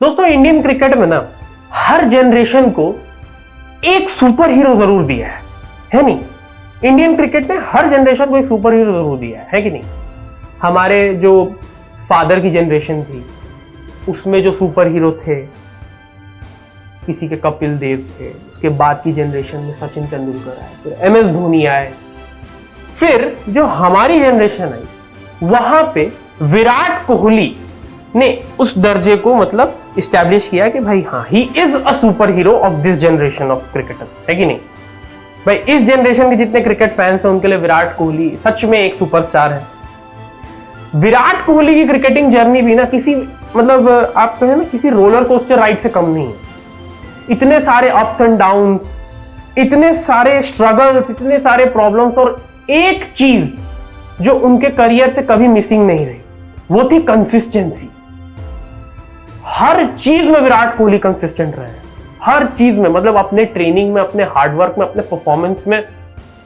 दोस्तों Indian cricket में ना हर जनरेशन को एक सुपर हीरो जरूर दिया है नहीं? इंडियन क्रिकेट ने हर जनरेशन को एक सुपर हीरो जरूर दिया है कि नहीं? हमारे जो फादर की जनरेशन थी उसमें जो सुपर हीरो थे, किसी के कपिल देव थे, उसके बाद की जनरेशन में सचिन तेंदुलकर आए, फिर MS धोनी आए, फिर जो हमारी जनरेशन आई वहां पे विराट कोहली ने उस दर्जे को मतलब इस्टेब्लिश किया कि भाई हाँ, he is a super hero of this generation of cricketers, है कि नहीं? भाई इस जनरेशन के जितने क्रिकेट फैंस हैं उनके लिए विराट कोहली सच में एक सुपरस्टार है। विराट कोहली की क्रिकेटिंग जर्नी भी ना किसी मतलब आप कहें ना किसी रोलर कोस्टर राइड से कम नहीं है। इतने सारे अप्स एंड डाउन्स, इतने सारे स्ट्रगल्स, इतने सारे प्रॉब्लम्स, और एक चीज जो उनके करियर से कभी मिसिंग नहीं रही वो थी कंसिस्टेंसी। हर चीज में विराट कोहली कंसिस्टेंट रहे हैं, हर चीज में, मतलब अपने ट्रेनिंग में, अपने हार्डवर्क में, अपने परफॉर्मेंस में,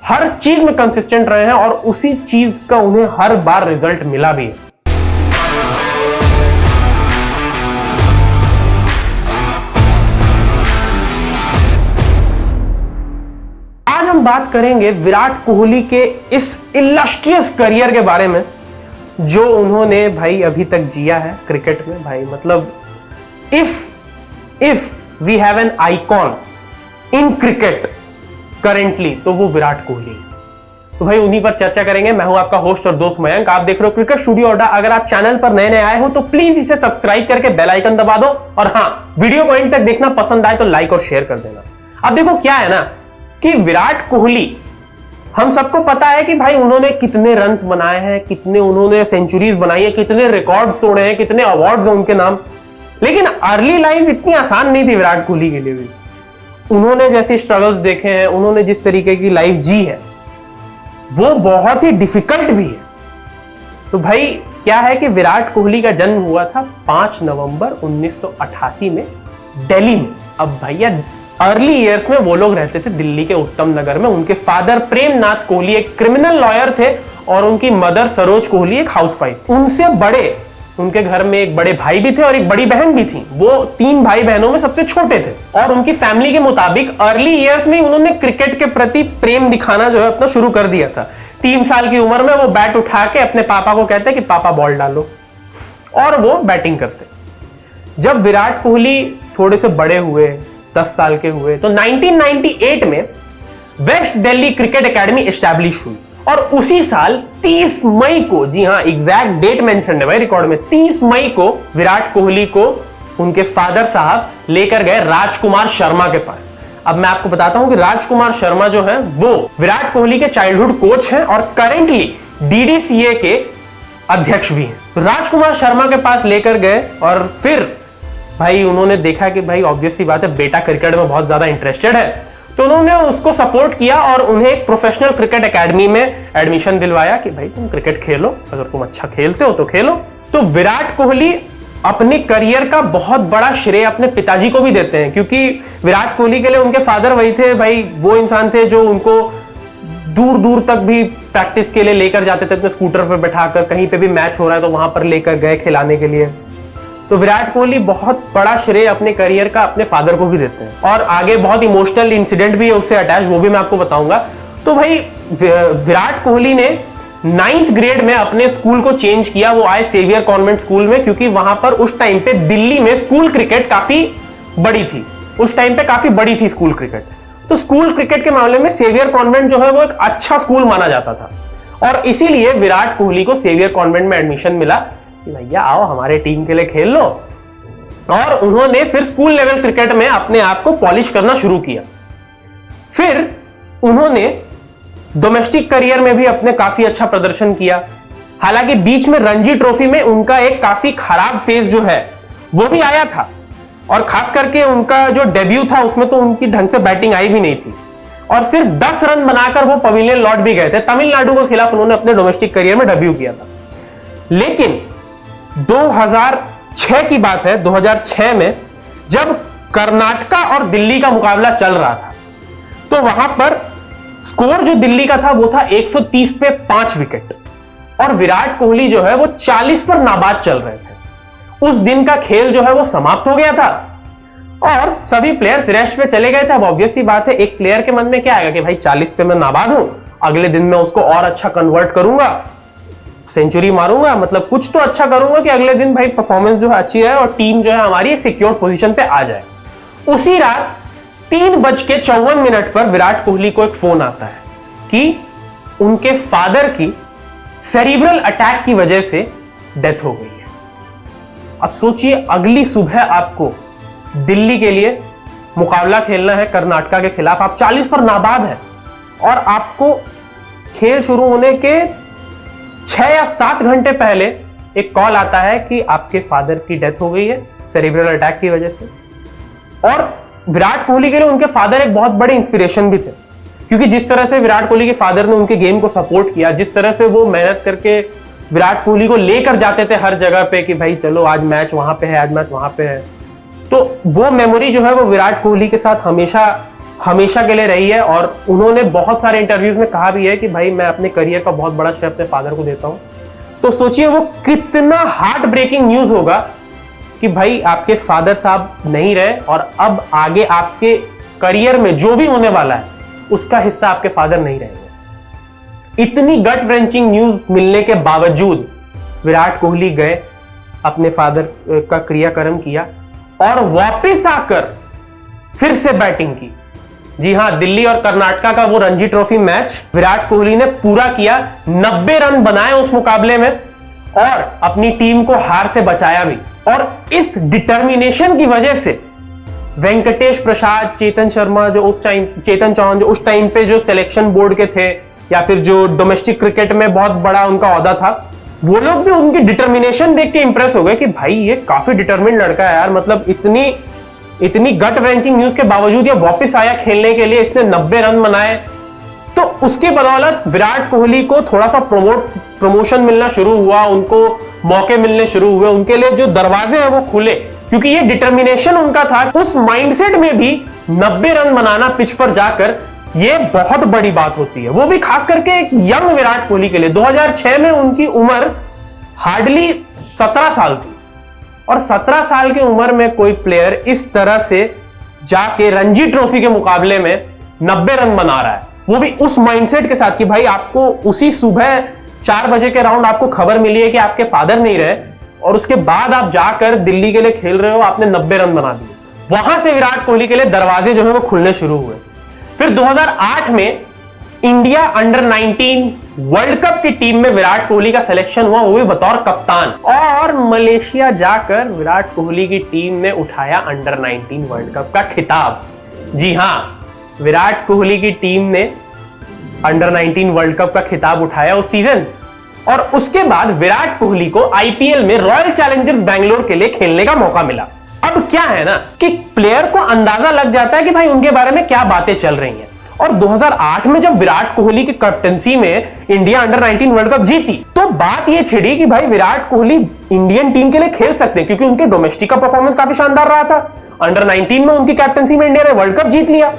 हर चीज में कंसिस्टेंट रहे हैं और उसी चीज का उन्हें हर बार रिजल्ट मिला भी है। आज हम बात करेंगे विराट कोहली के इस इलस्ट्रियस करियर के बारे में जो उन्होंने भाई अभी तक जिया है क्रिकेट में। भाई मतलब if we have an icon in cricket currently तो वो विराट कोहली है। तो भाई उन्हीं पर चर्चा करेंगे। मैं हूं आपका होस्ट और दोस्त मयंक, आप देख रहे हो क्रिकेट स्टूडियो अड्डा। अगर आप चैनल पर नए आए हो तो प्लीज इसे सब्सक्राइब करके बेल आइकन दबा दो, और हाँ, वीडियो को एंड तक देखना, पसंद आए तो लाइक और शेयर कर देना। अब देखो क्या है ना कि विराट कोहली, हम सबको पता है कि भाई उन्होंने कितने रन्स बनाए हैं, कितने उन्होंने सेंचुरीज बनाई है, कितने रिकॉर्ड्स तोड़े हैं, कितने अवार्ड्स हैं उनके नाम। लेकिन अर्ली लाइफ इतनी आसान नहीं थी विराट कोहली के लिए भी। उन्होंने जैसे स्ट्रगल्स देखे हैं, उन्होंने जिस तरीके की लाइफ जी है वो बहुत ही डिफिकल्ट भी है। तो भाई क्या है कि विराट कोहली का जन्म हुआ था 5 नवंबर 1988 में दिल्ली में। अब भैया अर्ली ईयर्स में वो लोग रहते थे दिल्ली के उत्तम नगर में। उनके फादर प्रेमनाथ कोहली एक क्रिमिनल लॉयर थे और उनकी मदर सरोज कोहली एक हाउसवाइफ। उनसे बड़े उनके घर में एक बड़े भाई भी थे और एक बड़ी बहन भी थी। वो 3 भाई बहनों में सबसे छोटे थे और उनकी फैमिली के मुताबिक अर्ली ईयर्स में उन्होंने क्रिकेट के प्रति प्रेम दिखाना जो है अपना शुरू कर दिया था। 3 साल की उम्र में वो बैट उठा के अपने पापा को कहते कि पापा बॉल डालो, और वो बैटिंग करते। जब विराट कोहली थोड़े से बड़े हुए, 10 साल के हुए, तो 1998 में west Delhi cricket academy establish हुई और उसी साल 30 मई को, जी हां एग्जैक्ट डेट मेंशन है भाई रिकॉर्ड में, 30 मई को विराट कोहली को उनके फादर साहब लेकर गए राजकुमार शर्मा के पास। अब मैं आपको बताता हूं कि राजकुमार शर्मा जो है वो विराट कोहली के चाइल्डहुड कोच हैं और करेंटली DDCA के अध्यक्ष भी हैं। राजकुमार शर्मा के पास लेकर गए और फिर भाई उन्होंने देखा कि भाई ऑब्वियस सी बात है, बेटा क्रिकेट में बहुत ज्यादा इंटरेस्टेड है, तो उन्होंने उसको सपोर्ट किया और उन्हें एक प्रोफेशनल क्रिकेट एकेडमी में एडमिशन दिलवाया कि भाई तुम क्रिकेट खेलो, अगर तुम अच्छा खेलते हो तो खेलो। तो विराट कोहली अपने करियर का बहुत बड़ा श्रेय अपने पिताजी को भी देते हैं, क्योंकि विराट कोहली के लिए उनके फादर वही थे भाई, वो इंसान थे जो उनको दूर दूर तक भी प्रैक्टिस के लिए लेकर जाते थे, अपने स्कूटर पर बैठाकर, कहीं पे भी मैच हो रहा है तो वहां पर लेकर गए खिलाने के लिए। तो विराट कोहली बहुत बड़ा श्रेय अपने करियर का अपने फादर को भी देते हैं, और आगे बहुत इमोशनल इंसिडेंट भी है उससे अटैच, वो भी मैं आपको बताऊंगा। तो भाई विराट कोहली ने 9th ग्रेड में अपने स्कूल को चेंज किया। वो आए सेवियर कॉन्वेंट स्कूल में, क्योंकि वहां पर उस टाइम पे दिल्ली में स्कूल क्रिकेट काफी बड़ी थी, उस टाइम पे काफी बड़ी थी स्कूल क्रिकेट। तो स्कूल क्रिकेट के मामले में सेवियर कॉन्वेंट जो है वो एक अच्छा स्कूल माना जाता था, और इसीलिए विराट कोहली को सेवियर कॉन्वेंट में एडमिशन मिला कि भैया आओ हमारे टीम के लिए खेल लो। और उन्होंने फिर स्कूल लेवल क्रिकेट में अपने आप को पॉलिश करना शुरू किया। फिर उन्होंने डोमेस्टिक करियर में भी अपने काफी अच्छा प्रदर्शन किया। हालांकि बीच में रणजी ट्रॉफी में उनका एक काफी खराब फेज जो है वो भी आया था, और खास करके उनका जो डेब्यू था उसमें तो उनकी ढंग से बैटिंग आई भी नहीं थी, और सिर्फ 10 रन बनाकर वो पवेलियन लौट भी गए थे। तमिलनाडु के खिलाफ उन्होंने अपने डोमेस्टिक करियर में डेब्यू किया था। लेकिन 2006 की बात है, 2006 में जब कर्नाटका और दिल्ली का मुकाबला चल रहा था, तो वहां पर स्कोर जो दिल्ली का था वो था 130 पे 5 विकेट, और विराट कोहली जो है वो 40 पर नाबाद चल रहे थे। उस दिन का खेल जो है वो समाप्त हो गया था और सभी प्लेयर्स रेस्ट पे चले गए थे। अब ऑब्वियस सी बात है, एक प्लेयर के मन में क्या आएगा कि भाई 40 पे मैं नाबाद हूं, अगले दिन मैं उसको और अच्छा कन्वर्ट करूंगा, सेंचुरी मारूंगा, मतलब कुछ तो अच्छा करूंगा कि अगले दिन भाई परफॉर्मेंस जो है अच्छी रहे और टीम जो है हमारी एक सिक्योर पोजीशन पे आ जाए। उसी रात 3:54 पर विराट कोहली को एक फोन आता है कि उनके फादर की सेरिब्रल अटैक की वजह से डेथ हो गई है। अब सोचिए, अगली सुबह आपको दिल्ली के लिए मुकाबला खेलना है कर्नाटका के खिलाफ, आप 40 पर नाबाद हैं और आपको खेल शुरू होने के 6 या 7 घंटे पहले एक कॉल आता है कि आपके फादर की डेथ हो गई है सेरिब्रल अटैक की वजह से। और विराट कोहली के लिए उनके फादर एक बहुत बड़े इंस्पिरेशन भी थे, क्योंकि जिस तरह से विराट कोहली के फादर ने उनके गेम को सपोर्ट किया, जिस तरह से वो मेहनत करके विराट कोहली को लेकर जाते थे हर जगह पे कि भाई चलो आज मैच वहां पे है, आज मैच वहां पे है, तो वो मेमोरी जो है वो विराट कोहली के साथ हमेशा के लिए रही है। और उन्होंने बहुत सारे इंटरव्यूज में कहा भी है कि भाई मैं अपने करियर का बहुत बड़ा श्रेय अपने फादर को देता हूं। तो सोचिए वो कितना हार्ट ब्रेकिंग न्यूज होगा कि भाई आपके फादर साहब नहीं रहे और अब आगे आपके करियर में जो भी होने वाला है उसका हिस्सा आपके फादर नहीं रहेंगे। इतनी गट रेंचिंग न्यूज मिलने के बावजूद विराट कोहली गए, अपने फादर का क्रियाक्रम किया और वापस आकर फिर से बैटिंग की। जी हां, दिल्ली और कर्नाटका का वो रणजी ट्रॉफी मैच विराट कोहली ने पूरा किया, 90 रन बनाए उस मुकाबले में और अपनी टीम को हार से बचाया भी। और इस डिटर्मिनेशन की वजह से वेंकटेश प्रसाद, चेतन चौहान जो उस टाइम पे जो सिलेक्शन बोर्ड के थे या फिर जो डोमेस्टिक क्रिकेट में बहुत बड़ा उनका ओहदा था, वो लोग भी उनकी डिटर्मिनेशन देख के इंप्रेस हो गए कि भाई ये काफी डिटर्मिन्ड लड़का है यार, मतलब इतनी गट रेंचिंग न्यूज के बावजूद ये वापस आया खेलने के लिए, इसने 90 रन बनाए। तो उसके बदौलत विराट कोहली को थोड़ा सा प्रमोशन मिलना शुरू हुआ, उनको मौके मिलने शुरू हुए, उनके लिए जो दरवाजे हैं वो खुले, क्योंकि ये डिटर्मिनेशन उनका था। उस माइंडसेट में भी 90 रन बनाना पिच पर जाकर ये बहुत बड़ी बात होती है, वो भी खास करके एक यंग विराट कोहली के लिए। 2006 में उनकी उम्र हार्डली 17 साल थी और 17 साल की उम्र में कोई प्लेयर इस तरह से जाके रणजी ट्रॉफी के मुकाबले में 90 रन बना रहा है, वो भी उस माइंडसेट के साथ कि भाई आपको उसी सुबह 4 बजे के राउंड आपको खबर मिली है कि आपके फादर नहीं रहे और उसके बाद आप जाकर दिल्ली के लिए खेल रहे हो, आपने 90 रन बना दिए। वहां से विराट कोहली के लिए दरवाजे जो है वो खुलने शुरू हुए। फिर 2008 में इंडिया अंडर 19 वर्ल्ड कप की टीम में विराट कोहली का सिलेक्शन हुआ, वो भी बतौर कप्तान, और मलेशिया जाकर विराट कोहली की टीम ने उठाया अंडर 19 वर्ल्ड कप का खिताब। जी हां, विराट कोहली की टीम ने अंडर 19 वर्ल्ड कप का खिताब उठाया उस सीजन। और उसके बाद विराट कोहली को आईपीएल में रॉयल चैलेंजर्स बैंगलोर के लिए खेलने का मौका मिला। अब क्या है ना कि प्लेयर को अंदाजा लग जाता है कि भाई उनके बारे में क्या बातें चल रही हैं। और 2008 में जब विराट कोहली की कैप्टनसी में इंडिया अंडर 19 वर्ल्ड कप जीती, तो बात यह छिड़ी कि भाई विराट कोहली इंडियन टीम के लिए खेल सकते हैं, क्योंकि उनके डोमेस्टिक का परफॉर्मेंस काफी शानदार रहा था। अंडर 19 में उनकी कैप्टनसी में इंडिया ने वर्ल्ड कप जीत लिया।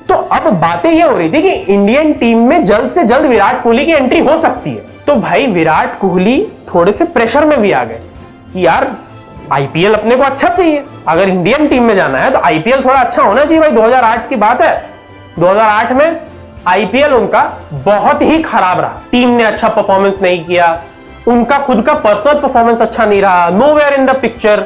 तो अब बातें यह हो रही थी कि इंडियन टीम में जल्द से जल्द विराट कोहली की एंट्री हो सकती है। तो भाई विराट कोहली थोड़े से प्रेशर में भी आ गए कि यार आईपीएल अपने को अच्छा चाहिए, अगर इंडियन टीम में जाना है तो आईपीएल थोड़ा अच्छा होना चाहिए। भाई 2008 की बात है, 2008 में आईपीएल उनका बहुत ही खराब रहा, टीम ने अच्छा परफॉर्मेंस नहीं किया, उनका खुद का पर्सनल परफॉर्मेंस अच्छा नहीं रहा, nowhere in the picture.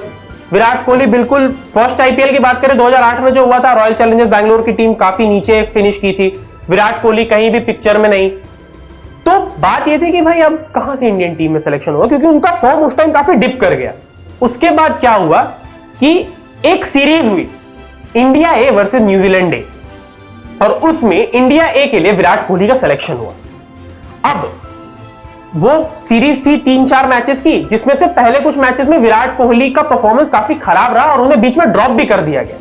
Virat Kohli बिल्कुल फर्स्ट आईपीएल की बात करें 2008 में जो हुआ था, रॉयल चैलेंजर्स बैंगलोर की टीम काफी नीचे फिनिश की थी, विराट कोहली कहीं भी पिक्चर में नहीं। तो बात यह थी कि भाई अब कहां से इंडियन टीम में सिलेक्शन होगा, क्योंकि उनका फॉर्म उस टाइम काफी डिप कर गया। उसके बाद क्या हुआ कि एक सीरीज हुई, इंडिया ए वर्सेस न्यूजीलैंड ए, और उसमें इंडिया ए के लिए विराट कोहली का सिलेक्शन हुआ। अब वो सीरीज थी 3-4 मैचेस की, जिसमें से पहले कुछ मैचेस में विराट कोहली का परफॉर्मेंस काफी खराब रहा और उन्हें बीच में ड्रॉप भी कर दिया गया।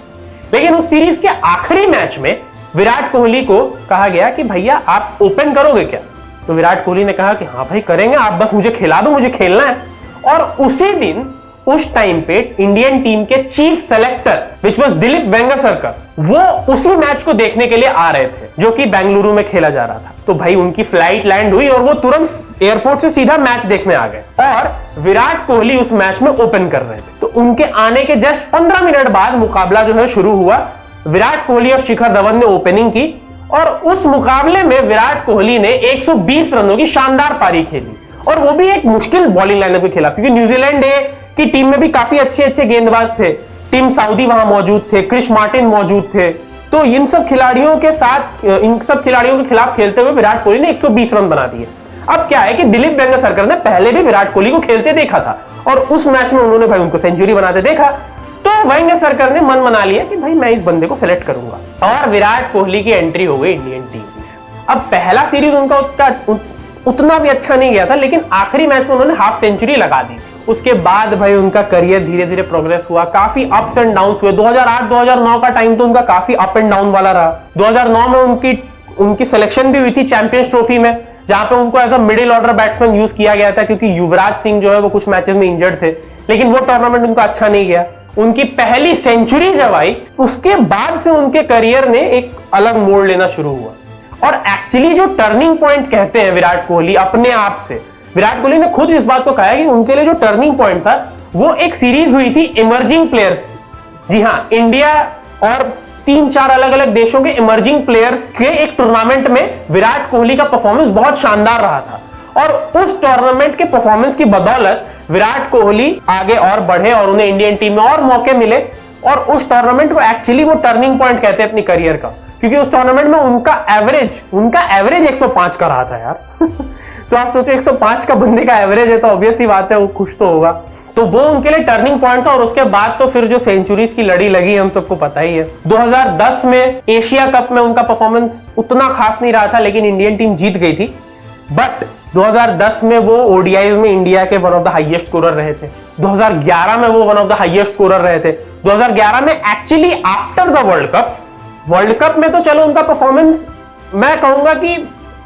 लेकिन उस सीरीज के आखिरी मैच में विराट कोहली को कहा गया कि भैया आप ओपन करोगे क्या? तो विराट कोहली ने कहा कि हाँ भाई करेंगे, आप बस मुझे खिला दो, मुझे खेलना है। और उसी दिन उस टाइम पे इंडियन टीम के chief selector which was Dilip Vengsarkar, वो उसी मैच को देखने के लिए आ रहे थे जो कि बेंगलुरु में खेला जा रहा था। तो भाई उनकी फ्लाइट लैंड हुई और वो तुरंत एयरपोर्ट से सीधा मैच देखने आ गए और विराट कोहली उस मैच में ओपन कर रहे थे। तो उनके आने के जस्ट 15 मिनट बाद मुकाबला जो है शुरू हुआ। विराट कोहली और शिखर धवन ने ओपनिंग की और उस मुकाबले में विराट कोहली ने 120 रनों की शानदार पारी खेली, और वो भी एक मुश्किल बॉलिंग लाइनअप के खिलाफ, क्योंकि न्यूजीलैंड की टीम में भी काफी अच्छे गेंदबाज थे। टीम साउदी वहां मौजूद थे, क्रिस मार्टिन मौजूद थे। तो इन सब खिलाड़ियों के खिलाफ खेलते हुए विराट कोहली ने 120 रन बना दिए। अब क्या है कि दिलीप वेंगसरकर ने पहले भी विराट कोहली को खेलते देखा था और उस मैच में उन्होंने भाई उनको सेंचुरी बनाते देखा, तो वेंगसरकर ने मन बना लिया कि भाई मैं इस बंदे को सिलेक्ट करूंगा, और विराट कोहली की एंट्री हो गई इंडियन टीम में। अब पहला सीरीज उनका उतना भी अच्छा नहीं गया था, लेकिन आखिरी मैच में उन्होंने हाफ सेंचुरी लगा दी। उसके बाद भाई उनका करियर धीरे धीरे प्रोग्रेस हुआ, काफी अप्स एंड डाउन्स हुए। 2008-2009 का टाइम तो उनका काफी अप एंड डाउन वाला रहा। 2009 में उनकी सिलेक्शन भी हुई थी चैंपियंस ट्रॉफी में, जहां पे उनको as a middle order batsman use किया गया था, क्योंकि युवराज सिंह जो है वो कुछ मैचेस में इंजर्ड थे, लेकिन वो टूर्नामेंट उनका अच्छा नहीं गया। उनकी पहली सेंचुरी जब आई, उसके बाद से उनके करियर ने एक अलग मोड़ लेना शुरू हुआ। और एक्चुअली जो टर्निंग पॉइंट कहते हैं विराट कोहली अपने आप से, विराट कोहली ने खुद इस बात को कहा है कि उनके लिए जो टर्निंग पॉइंट था वो एक सीरीज हुई थी इमर्जिंग प्लेयर्स की। जी हाँ, इंडिया और 3-4 अलग अलग देशों के इमर्जिंग प्लेयर्स के एक टूर्नामेंट में विराट कोहली का परफॉर्मेंस बहुत शानदार रहा था, और उस टूर्नामेंट के परफॉर्मेंस की बदौलत विराट कोहली आगे और बढ़े और उन्हें इंडियन टीम में और मौके मिले। और उस टूर्नामेंट को एक्चुअली वो टर्निंग पॉइंट कहते हैं अपनी करियर का, क्योंकि उस टूर्नामेंट में उनका एवरेज 105 का रहा था यार। तो आप सोचो 105 का बंदे का एवरेज है, तो ऑब्वियस ही बात है वो खुश तो होगा। तो वो उनके लिए टर्निंग पॉइंट था, और उसके बाद तो फिर जो सेंचुरीज की लड़ी लगी हम सबको पता ही है। 2010 में एशिया कप में उनका परफॉर्मेंस उतना खास नहीं रहा था, लेकिन इंडियन टीम जीत गई थी। बट 2010 में वो ओडीआई में इंडिया के one of the highest scorer रहे थे। 2011 में वो one of the highest scorer रहे थे। 2011 में actually after the world cup में तो चलो उनका परफॉर्मेंस मैं कहूंगा कि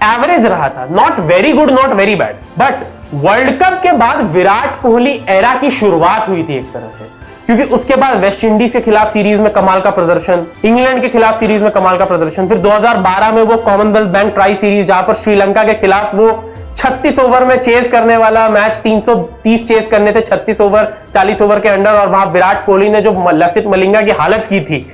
एवरेज रहा था, not very good not very bad. But world cup के बाद विराट कोहली एरा की शुरुआत हुई थी एक तरह से, क्योंकि उसके बाद वेस्ट इंडीज के खिलाफ सीरीज में कमाल का प्रदर्शन, इंग्लैंड के खिलाफ सीरीज में कमाल का प्रदर्शन, फिर 2012 में वो कॉमनवेल्थ बैंक ट्राई सीरीज जहां पर श्रीलंका के खिलाफ वो 36 ओवर में चेस करने वाला मैच 330 चेस करने थे 36 ओवर 40 ओवर के अंडर, और वहां विराट कोहली ने जो लसित मलिंगा की हालत की थी,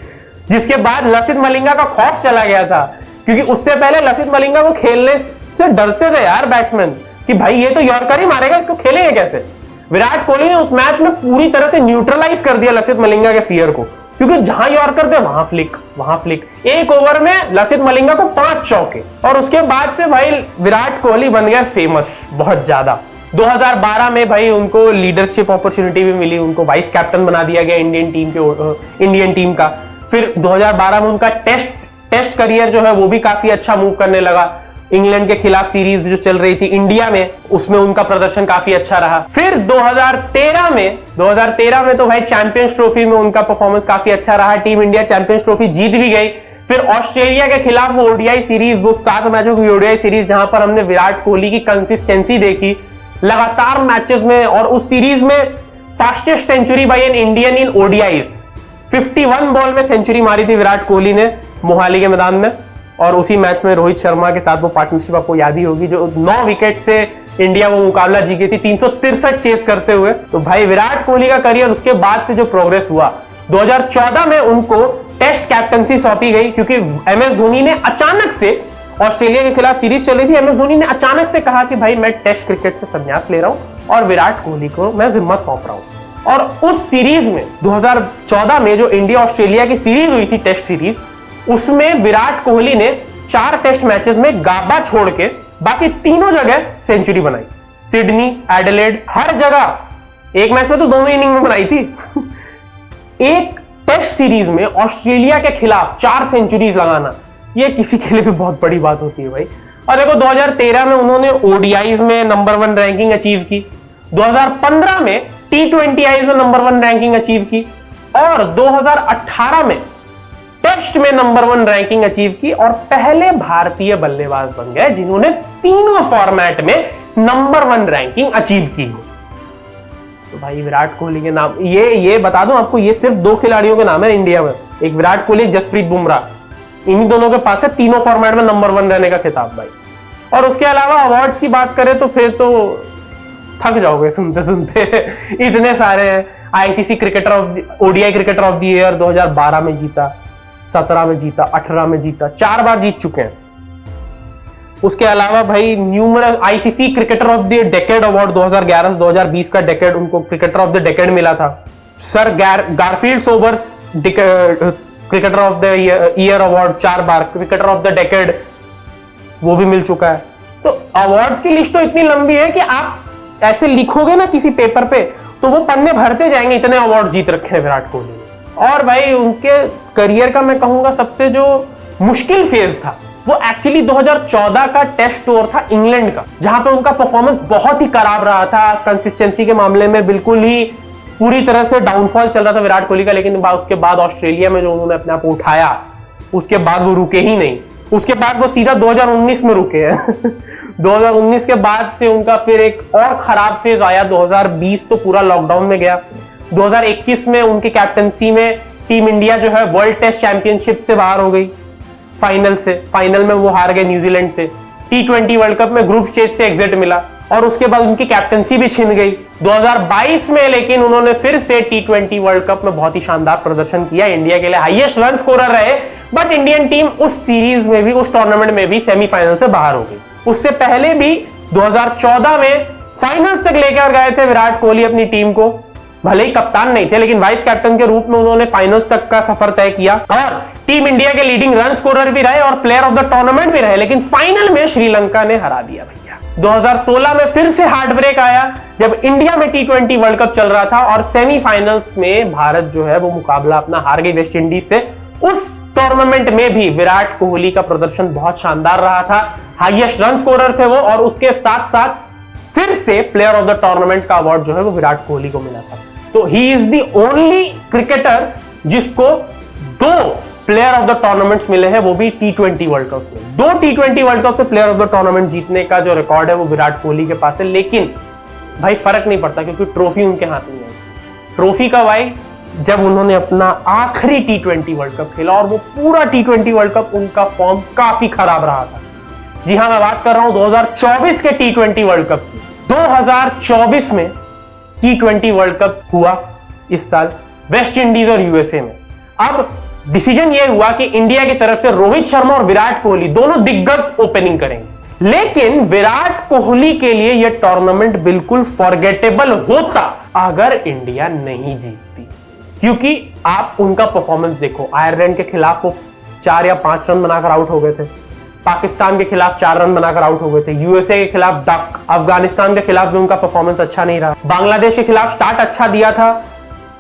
जिसके बाद लसित मलिंगा का खौफ चला गया था, क्योंकि उससे पहले लसित मलिंगा को खेलने से डरते थे यार बैट्समैन कि भाई ये तो यॉर्कर ही मारेगा, इसको खेलेंगे कैसे। विराट कोहली ने उस मैच में पूरी तरह से न्यूट्रलाइज कर दिया लसित मलिंगा के फियर को, क्योंकि जहां यॉर्कर थे वहां फ्लिक। एक ओवर में लसित मलिंगा को 5 चौके, और उसके बाद से भाई विराट कोहली बन गया फेमस बहुत ज्यादा। 2012 में भाई उनको लीडरशिप अपॉर्चुनिटी भी मिली, उनको वाइस कैप्टन बना दिया गया इंडियन टीम का। फिर 2012 में उनका टेस्ट करियर जो है वो भी काफी अच्छा मूव करने लगा। इंग्लैंड के खिलाफ सीरीज जो चल रही थी इंडिया में, उसमें उनका प्रदर्शन काफी अच्छा रहा। फिर 2013 में तो भाई चैंपियंस ट्रॉफी में उनका परफॉर्मेंस काफी अच्छा रहा, टीम इंडिया चैंपियंस ट्रॉफी जीत भी गई। फिर ऑस्ट्रेलिया के खिलाफ वो ओडीआई सीरीज, वो 7 मैचों की ओडीआई सीरीज, जहां पर हमने विराट कोहली की कंसिस्टेंसी देखी लगातार मैचेस में, और उस सीरीज में fastest century by an Indian in ODIs, 51 ball में सेंचुरी मारी थी विराट कोहली ने मोहाली के मैदान में। और उसी मैच में रोहित शर्मा के साथ वो पार्टनरशिप आपको याद ही होगी, जो 9 विकेट से इंडिया वो मुकाबला जीत गई थी 363 चेस करते हुए। तो भाई विराट कोहली का करियर उसके बाद से जो प्रोग्रेस हुआ, 2014 में उनको टेस्ट कैप्टनसी सौंपी गई, क्योंकि एमएस धोनी ने अचानक से, ऑस्ट्रेलिया के खिलाफ सीरीज चल रही थी, एमएस धोनी ने अचानक से कहा कि भाई मैं टेस्ट क्रिकेट से संन्यास ले रहा हूं और विराट कोहली को मैं जिम्मत सौंप रहा हूं। और उस सीरीज में 2014 में जो इंडिया ऑस्ट्रेलिया की सीरीज हुई थी टेस्ट सीरीज, उसमें विराट कोहली ने 4 टेस्ट मैचेस में गाबा छोड़ के बाकी तीनों जगह सेंचुरी बनाई। सिडनी, एडिलेड, हर जगह। एक मैच में तो दोनों इनिंग में बनाई थी। एक टेस्ट सीरीज में ऑस्ट्रेलिया के खिलाफ 4 सेंचुरीज लगाना, ये किसी के लिए भी बहुत बड़ी बात होती है भाई। और देखो 2013 में उन्होंने ओडीआईज में नंबर 1 रैंकिंग अचीव की, 2015 में T20Is में नंबर 1 रैंकिंग अचीव की, और 2018 में टेस्ट में नंबर 1 रैंकिंग अचीव की, और पहले भारतीय बल्लेबाज बन गए जिन्होंने तीनों फॉर्मेट में नंबर 1 रैंकिंग अचीव की। तो भाई विराट कोहली के नाम, ये बता दूं आपको, ये सिर्फ 2 खिलाड़ियों के नाम है इंडिया में, एक विराट कोहली, एक जसप्रीत बुमराह। इन्हीं दोनों के पास है तीनों फॉर्मेट में नंबर 1 रहने का खिताब भाई। और उसके अलावा अवार्ड्स की बात करें तो फिर तो थक जाओगे सुनते सुनते। इतने सारे हैं। ICC cricketer of ODI cricketer of the year 2012 में जीता, 17 में जीता, 18 में जीता, 4 बार जीत चुके हैं। उसके अलावा भाई numerous ICC cricketer of the decade award 2011 से 2020 का डेकेड उनको क्रिकेटर ऑफ द डेकेड मिला था। Sir Garfield Sobers cricketer of the year award 4 bar, cricketer of the decade वो भी मिल चुका है। तो अवार्ड्स की लिस्ट तो इतनी लंबी है कि आप ऐसे लिखोगे ना किसी पेपर पे तो वो पन्ने भरते जाएंगे, इतने अवार्ड जीत रखे हैं विराट कोहली ने। और भाई उनके करियर का मैं कहूंगा सबसे जो मुश्किल फेज था वो एक्चुअली 2014 का टेस्ट टूर था इंग्लैंड का, जहां पे उनका परफॉर्मेंस बहुत ही खराब रहा था। कंसिस्टेंसी के मामले में बिल्कुल ही पूरी तरह से डाउनफॉल चल रहा था विराट कोहली का। लेकिन उसके बाद ऑस्ट्रेलिया में जो उन्होंने अपने आप को उठाया, उसके बाद वो रुके ही नहीं। उसके बाद वो सीधा 2019 में रुके हैं 2019 के बाद से उनका फिर एक और खराब फेज आया। 2020 तो पूरा लॉकडाउन में गया। 2021 में उनकी कैप्टनसी में टीम इंडिया जो है वर्ल्ड टेस्ट चैंपियनशिप से बाहर हो गई, फाइनल में वो हार गए न्यूजीलैंड से। T20 वर्ल्ड कप में ग्रुप स्टेज से एग्जिट मिला और उसके बाद उनकी कैप्टनसी भी छिन गई 2022 में। लेकिन उन्होंने फिर से T20 वर्ल्ड कप में बहुत ही शानदार प्रदर्शन किया, इंडिया के लिए हाईएस्ट रन स्कोरर रहे। बट इंडियन टीम उस सीरीज में भी, उस टूर्नामेंट में भी सेमीफाइनल से बाहर हो गई। उससे पहले भी 2014 में फाइनल तक लेकर गए थे विराट कोहली अपनी टीम को। भले ही कप्तान नहीं थे लेकिन वाइस कैप्टन के रूप में उन्होंने फाइनल्स तक का सफर तय किया और टीम इंडिया के लीडिंग रन स्कोरर भी रहे और प्लेयर ऑफ द टूर्नामेंट भी रहे। लेकिन फाइनल में श्रीलंका ने हरा दिया भैया। 2016 में फिर से हार्ट ब्रेक आया जब इंडिया में T20 वर्ल्ड कप चल रहा था और सेमीफाइनल्स में भारत जो है वो मुकाबला अपना हार गई वेस्ट इंडीज से। उस टूर्नामेंट में भी विराट कोहली का प्रदर्शन बहुत शानदार रहा था, हाईएस्ट रन स्कोरर थे वो, और उसके साथ साथ फिर से प्लेयर ऑफ द टूर्नामेंट का अवार्ड जो है वो विराट कोहली को मिला था। तो he is the only cricketer जिसको 2 प्लेयर ऑफ द टूर्नामेंट्स मिले हैं, वो भी T20 वर्ल्ड कप में। 2 T20 वर्ल्ड कप से प्लेयर ऑफ द टूर्नामेंट जीतने का जो रिकॉर्ड है वो विराट कोहली के पास है। लेकिन भाई फर्क नहीं पड़ता क्योंकि ट्रॉफी उनके हाथ में है। ट्रॉफी कब आई? जब उन्होंने अपना आखिरी T20 वर्ल्ड कप खेला और वो पूरा T20 वर्ल्ड कप उनका फॉर्म काफी खराब रहा था। जी हां, मैं बात कर रहा हूं 2024 के T20 वर्ल्ड कप की। 2024 में T20 वर्ल्ड कप हुआ इस साल वेस्ट इंडीज और यूएसए में। अब डिसीजन यह हुआ कि इंडिया की तरफ से रोहित शर्मा और विराट कोहली दोनों दिग्गज ओपनिंग करेंगे। लेकिन विराट कोहली के लिए यह टूर्नामेंट बिल्कुल फॉरगेटेबल होता अगर इंडिया नहीं जीतती, क्योंकि आप उनका परफॉर्मेंस देखो। आयरलैंड के खिलाफ वो 4 या 5 रन बनाकर आउट हो गए थे, पाकिस्तान के खिलाफ 4 रन बनाकर आउट हो गए थे, यूएसए के खिलाफ डक, अफगानिस्तान के खिलाफ भी उनका परफॉर्मेंस अच्छा नहीं रहा, बांग्लादेश के खिलाफ स्टार्ट अच्छा दिया था,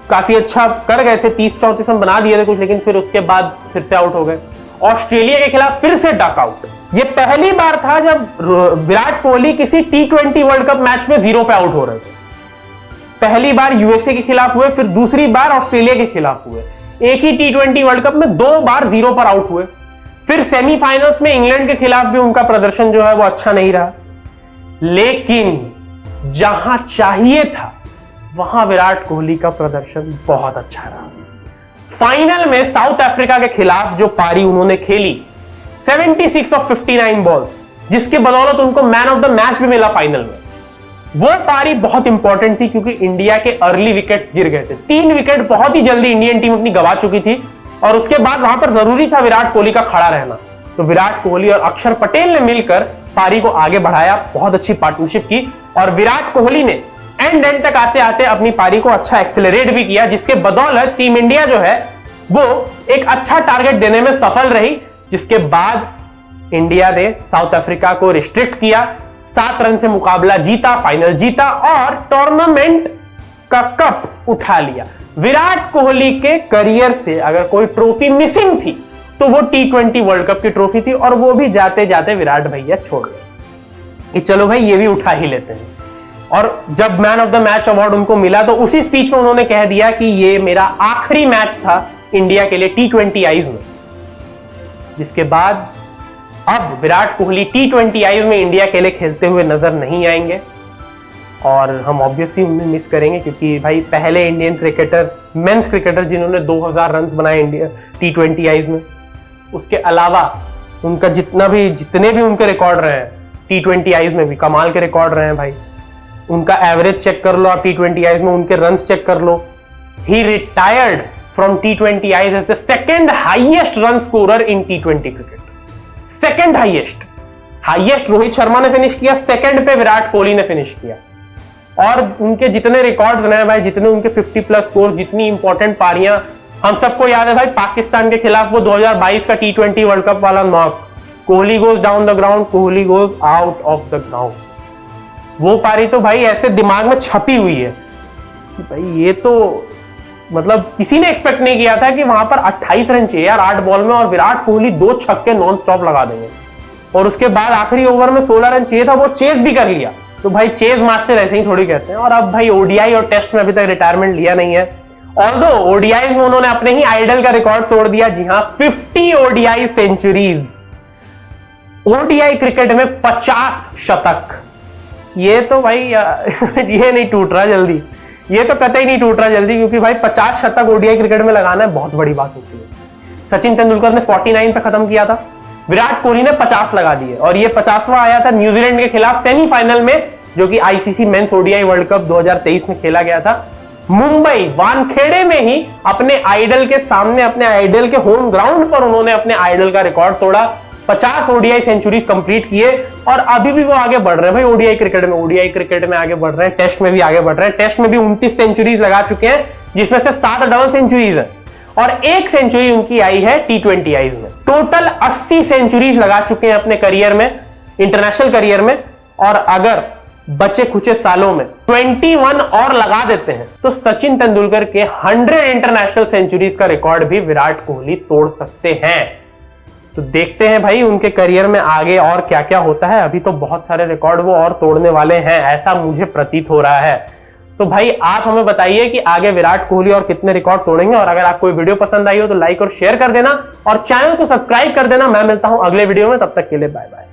काफी अच्छा कर गए थे, 30-34 रन बना दिए थे कुछ, लेकिन फिर उसके बाद फिर से आउट हो गए। ऑस्ट्रेलिया के खिलाफ फिर से डक आउट। ये पहली बार था जब विराट कोहली किसी T20 वर्ल्ड कप मैच में 0 पे आउट हो रहे थे। पहली बार यूएसए के खिलाफ हुए, फिर दूसरी बार ऑस्ट्रेलिया के खिलाफ हुए। एक ही T20 वर्ल्ड कप में 2 बार 0 पर आउट हुए। फिर सेमीफाइनल्स में इंग्लैंड के खिलाफ भी उनका प्रदर्शन जो है वो अच्छा नहीं रहा। लेकिन जहां चाहिए था वहां विराट कोहली का प्रदर्शन बहुत अच्छा रहा। फाइनल में साउथ अफ्रीका के खिलाफ जो पारी उन्होंने खेली 76 ऑफ 59 बॉल्स, जिसके बदौलत उनको मैन ऑफ द मैच भी मिला फाइनल में, वो पारी बहुत इंपॉर्टेंट थी क्योंकि इंडिया के अर्ली विकेट्स गिर गए थे। 3 विकेट बहुत ही जल्दी इंडियन टीम अपनी गंवा चुकी थी और उसके बाद वहां पर जरूरी था विराट कोहली का खड़ा रहना। तो विराट कोहली और अक्षर पटेल ने मिलकर पारी को आगे बढ़ाया, बहुत अच्छी पार्टनरशिप की और विराट कोहली ने एंड तक आते आते अपनी पारी को अच्छा एक्सेलरेट भी किया, जिसके बदौलत टीम इंडिया जो है वो एक अच्छा टारगेट देने में सफल रही। जिसके बाद इंडिया ने साउथ अफ्रीका को रिस्ट्रिक्ट किया, 7 रन से मुकाबला जीता, फाइनल जीता और टूर्नामेंट का कप उठा लिया। विराट कोहली के करियर से अगर कोई ट्रॉफी मिसिंग थी तो वो T20 वर्ल्ड कप की ट्रॉफी थी और वो भी जाते जाते विराट भैया छोड़ गए कि चलो भाई ये भी उठा ही लेते हैं। और जब man of the match award उनको मिला तो उसी स्पीच में उन्होंने कह दिया कि ये मेरा आखिरी मैच था इंडिया के लिए T20 आईज में। जिसके बाद अब विराट कोहली T20 आईज में इंडिया के लिए खेलते हुए नजर नहीं आएंगे और हम ऑब्वियसली उन्हें मिस करेंगे क्योंकि भाई पहले इंडियन क्रिकेटर, मेंस क्रिकेटर जिन्होंने 2000 रन बनाए इंडिया T20 आईज में। उसके अलावा उनका जितने भी उनके रिकॉर्ड रहे हैं T20 आईज में भी कमाल के रिकॉर्ड रहे हैं भाई। उनका एवरेज चेक कर लो आप T20 आईज में, उनके रन्स चेक कर लो, He retired from T20Is as the second highest run scorer in T20 cricket. Second highest Rohit Sharma ने फिनिश किया, सेकंड पे विराट कोहली ने फिनिश किया। और उनके जितने रिकॉर्ड्स रहे भाई, जितने उनके 50 प्लस स्कोर, जितनी इंपॉर्टेंट पारियां, हम सबको याद है भाई पाकिस्तान के खिलाफ वो 2022 का T20 वर्ल्ड कप वाला knock, Kohli goes down the ground, Kohli goes out of the ground. वो पारी तो भाई ऐसे दिमाग में छपी हुई है कि भाई ये तो मतलब किसी ने एक्सपेक्ट नहीं किया था कि वहां पर 28 रन चाहिए यार 8 बॉल में, और विराट कोहली 2 छक्के नॉन स्टॉप लगा देंगे। और उसके बाद आखिरी ओवर में 16 रन चाहिए था, वो चेस भी कर लिया। तो भाई चेस मास्टर ऐसे ही थोड़ी कहते हैं। और अब भाई ओडीआई और टेस्ट में अभी तक रिटायरमेंट लिया नहीं है। ऑल्दो ओडीआई में उन्होंने अपने ही आइडल का रिकॉर्ड तोड़ दिया। जी हां, 50 ओडीआई सेंचुरीज। ओडीआई क्रिकेट में 50 शतक। ये तो भाई ये नहीं टूट रहा जल्दी, ये तो कतई नहीं टूट रहा जल्दी, क्योंकि भाई 50 शतक ओडीआई क्रिकेट में लगाना है बहुत बड़ी बात होती है। सचिन तेंदुलकर ने 49 पे खत्म किया था, विराट कोहली ने 50 लगा दिए। और ये 50वां आया था न्यूजीलैंड के खिलाफ सेमीफाइनल में, जो कि ICC men's ODI world cup 2023 में खेला गया था। मुंबई वानखेड़े में ही अपने आइडल के सामने, अपने आइडल के होम ग्राउंड पर उन्होंने अपने आइडल का रिकॉर्ड तोड़ा। 50 ओडीआई सेंचुरीज कंप्लीट किए और अभी भी वो आगे बढ़ रहे हैं भाई ओडीआई क्रिकेट में आगे बढ़ रहे हैं, टेस्ट में भी आगे बढ़ रहे हैं। टेस्ट में भी 29 सेंचुरीज लगा चुके हैं, जिसमें से 7 डबल सेंचुरीज है और 1 सेंचुरी उनकी आई है T20Is में। टोटल 80 सेंचुरीज लगा चुके हैं अपने करियर में, इंटरनेशनल करियर में। और अगर बचे कुछ सालों में 21 और लगा देते हैं तो सचिन तेंदुलकर के 100 इंटरनेशनल सेंचुरीज का रिकॉर्ड भी विराट कोहली तोड़ सकते हैं। तो देखते हैं भाई उनके करियर में आगे और क्या क्या होता है। अभी तो बहुत सारे रिकॉर्ड वो और तोड़ने वाले हैं, ऐसा मुझे प्रतीत हो रहा है। तो भाई आप हमें बताइए कि आगे विराट कोहली और कितने रिकॉर्ड तोड़ेंगे। और अगर आपको वीडियो पसंद आई हो तो लाइक और शेयर कर देना और चैनल को सब्सक्राइब कर देना। मैं मिलता हूं अगले वीडियो में, तब तक के लिए बाय बाय।